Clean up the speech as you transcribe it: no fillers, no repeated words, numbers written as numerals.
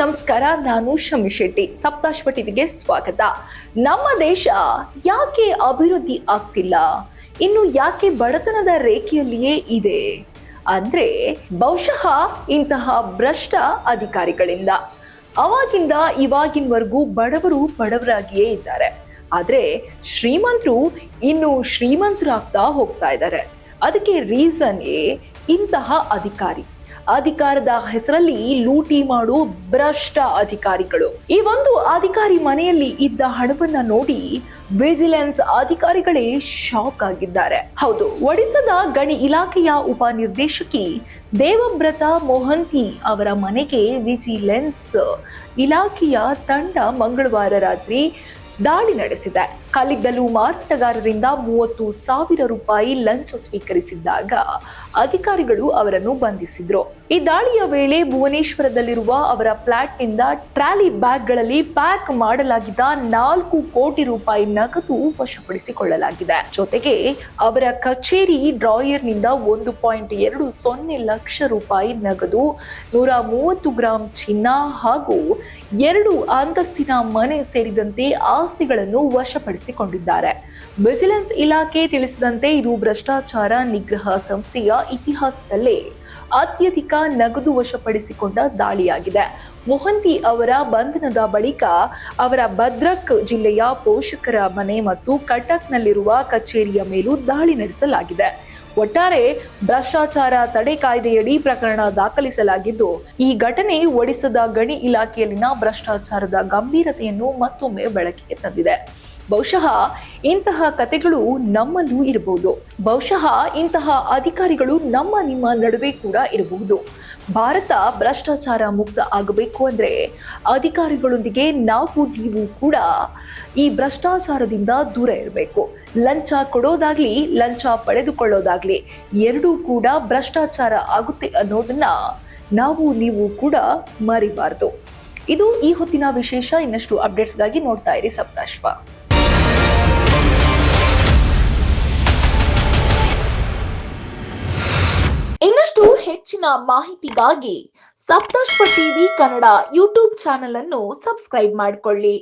ನಮಸ್ಕಾರ. ನಾನು ಶಮಿ ಶೆಟ್ಟಿ. ಸಪ್ತಾಶ್ವ ಟಿವಿಗೆ ಸ್ವಾಗತ. ನಮ್ಮ ದೇಶ ಯಾಕೆ ಅಭಿವೃದ್ಧಿ ಆಗ್ತಿಲ್ಲ, ಇನ್ನು ಯಾಕೆ ಬಡತನದ ರೇಖೆಯಲ್ಲಿಯೇ ಇದೆ ಅಂದ್ರೆ ಬಹುಶಃ ಇಂತಹ ಭ್ರಷ್ಟ ಅಧಿಕಾರಿಗಳಿಂದ. ಅವಾಗಿಂದ ಇವಾಗಿನವರೆಗೂ ಬಡವರು ಬಡವರಾಗಿಯೇ ಇದ್ದಾರೆ, ಆದ್ರೆ ಶ್ರೀಮಂತರು ಇನ್ನು ಶ್ರೀಮಂತರಾಗ್ತಾ ಹೋಗ್ತಾ ಇದ್ದಾರೆ. ಅದಕ್ಕೆ ರೀಸನ್ ಇಂತಹ ಅಧಿಕಾರದ ಹೆಸರಲ್ಲಿ ಲೂಟಿ ಮಾಡೋ ಭ್ರಷ್ಟ ಅಧಿಕಾರಿಗಳು. ಈ ಒಂದು ಅಧಿಕಾರಿ ಮನೆಯಲ್ಲಿ ಇದ್ದ ಹಣವನ್ನ ನೋಡಿ ವಿಜಿಲೆನ್ಸ್ ಅಧಿಕಾರಿಗಳೇ ಶಾಕ್ ಆಗಿದ್ದಾರೆ. ಹೌದು, ಒಡಿಶಾದ ಗಣಿ ಇಲಾಖೆಯ ಉಪನಿರ್ದೇಶಕಿ ದೇವಬ್ರತ ಮೊಹಂತಿ ಅವರ ಮನೆಗೆ ವಿಜಿಲೆನ್ಸ್ ಇಲಾಖೆಯ ತಂಡ ಮಂಗಳವಾರ ರಾತ್ರಿ ದಾಳಿ ನಡೆಸಿದೆ. ಕಲ್ಲಿದ್ದಲು ಮಾರಾಟಗಾರರಿಂದ 30,000 ರೂಪಾಯಿ ಲಂಚ ಸ್ವೀಕರಿಸಿದ್ದಾಗ ಅಧಿಕಾರಿಗಳು ಅವರನ್ನು ಬಂಧಿಸಿದ್ರು. ಈ ದಾಳಿಯ ವೇಳೆ ಭುವನೇಶ್ವರದಲ್ಲಿರುವ ಅವರ ಫ್ಲಾಟ್ನಿಂದ ಟ್ರಾಲಿ ಬ್ಯಾಗ್ಗಳಲ್ಲಿ ಪ್ಯಾಕ್ ಮಾಡಲಾಗಿದ್ದ 4 ಕೋಟಿ ರೂಪಾಯಿ ನಗದು ವಶಪಡಿಸಿಕೊಳ್ಳಲಾಗಿದೆ. ಜೊತೆಗೆ ಅವರ ಕಚೇರಿ ಡ್ರಾಯರ್ನಿಂದ 1.20 ಲಕ್ಷ ರೂಪಾಯಿ ನಗದು, 130 ಗ್ರಾಂ ಚಿನ್ನ ಹಾಗೂ 2 ಅಂತಸ್ತಿನ ಮನೆ ಸೇರಿದಂತೆ ಆಸ್ತಿಗಳನ್ನು ವಶಪಡಿಸಿಕೊಂಡಿದ್ದಾರೆ. ವಿಜಿಲೆನ್ಸ್ ಇಲಾಖೆ ತಿಳಿಸಿದಂತೆ ಇದು ಭ್ರಷ್ಟಾಚಾರ ನಿಗ್ರಹ ಸಂಸ್ಥೆಯ ಇತಿಹಾಸದಲ್ಲೇ ಅತ್ಯಧಿಕ ನಗದು ವಶಪಡಿಸಿಕೊಂಡ ದಾಳಿಯಾಗಿದೆ. ಮೊಹಂತಿ ಅವರ ಬಂಧನದ ಬಳಿಕ ಅವರ ಭದ್ರಕ್ ಜಿಲ್ಲೆಯ ಪೋಷಕರ ಮನೆ ಮತ್ತು ಕಟಕ್ನಲ್ಲಿರುವ ಕಚೇರಿಯ ಮೇಲೂ ದಾಳಿ ನಡೆಸಲಾಗಿದೆ. ಒಟ್ಟಾರೆ ಭ್ರಷ್ಟಾಚಾರ ತಡೆ ಕಾಯ್ದೆಯಡಿ ಪ್ರಕರಣ ದಾಖಲಿಸಲಾಗಿದ್ದು, ಈ ಘಟನೆ ಒಡಿಶಾದ ಗಣಿ ಇಲಾಖೆಯಲ್ಲಿನ ಭ್ರಷ್ಟಾಚಾರದ ಗಂಭೀರತೆಯನ್ನು ಮತ್ತೊಮ್ಮೆ ಬೆಳಕಿಗೆ ತಂದಿದೆ. ಬಹುಶಃ ಇಂತಹ ಕಥೆಗಳು ನಮ್ಮಲ್ಲೂ ಇರಬಹುದು. ಬಹುಶಃ ಇಂತಹ ಅಧಿಕಾರಿಗಳು ನಿಮ್ಮ ನಡುವೆ ಕೂಡ ಇರಬಹುದು. ಭಾರತ ಭ್ರಷ್ಟಾಚಾರ ಮುಕ್ತ ಆಗಬೇಕು ಅಂದ್ರೆ ಅಧಿಕಾರಿಗಳೊಂದಿಗೆ ನೀವು ಕೂಡ ಈ ಭ್ರಷ್ಟಾಚಾರದಿಂದ ದೂರ ಇರಬೇಕು. ಲಂಚ ಕೊಡೋದಾಗ್ಲಿ, ಲಂಚ ಪಡೆದುಕೊಳ್ಳೋದಾಗ್ಲಿ ಎರಡೂ ಕೂಡ ಭ್ರಷ್ಟಾಚಾರ ಆಗುತ್ತೆ ಅನ್ನೋದನ್ನ ನೀವು ಕೂಡ ಮರಿಬಾರದು. ಇದು ಈ ಹೊತ್ತಿನ ವಿಶೇಷ. ಇನ್ನಷ್ಟು ಅಪ್ಡೇಟ್ಸ್ಗಾಗಿ ನೋಡ್ತಾ ಇರಿ ಸಪ್ತಾಶ್ವ. ಇನ್ನಷ್ಟು ಹೆಚ್ಚಿನ ಮಾಹಿತಿಗಾಗಿ Saptashwa TV Kannada YouTube channel ಅನ್ನು ಸಬ್ಸ್ಕ್ರೈಬ್ ಮಾಡಿಕೊಳ್ಳಿ.